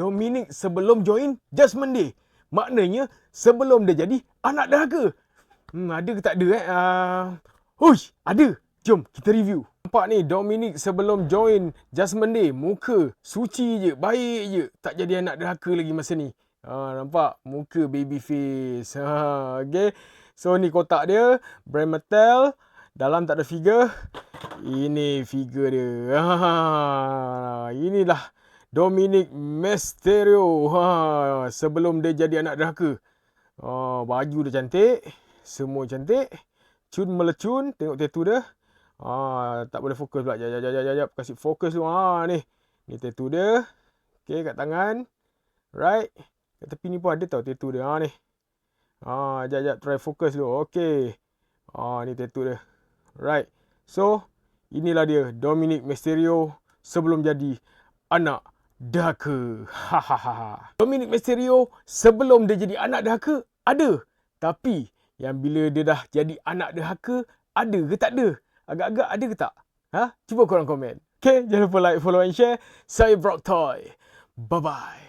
Dominic sebelum join Judgment Day. Maknanya sebelum dia jadi anak derhaka. Ada ke tak ada Hush, ada. Jom kita review. Nampak ni Dominic sebelum join Judgment Day, muka suci je, baik je, tak jadi anak derhaka lagi masa ni. Nampak muka baby face. Okay. So ni kotak dia, brand Mattel. Dalam tak ada figure. Ini figure dia. Inilah Dominic Mysterio. Sebelum dia jadi anak derhaka. Baju dia cantik. Semua cantik. Cun melecun. Tengok tattoo dia. Tak boleh fokus pula. Jap. Kasih fokus tu. Ni. Ni tattoo dia. Okay, kat tangan. Right. Kat tepi ni pun ada tau tattoo dia. Ni. Jap. Try fokus dulu. Okay. Ni tattoo dia. Right. So, inilah dia Dominic Mysterio sebelum jadi anak derhaka. Dominic Mysterio sebelum dia jadi anak derhaka ada. Tapi yang bila dia dah jadi anak derhaka, ada ke tak ada? Agak-agak ada ke tak? Cuba korang komen. Okay, jangan lupa like, follow and share. Saya Brock Toy. Bye-bye.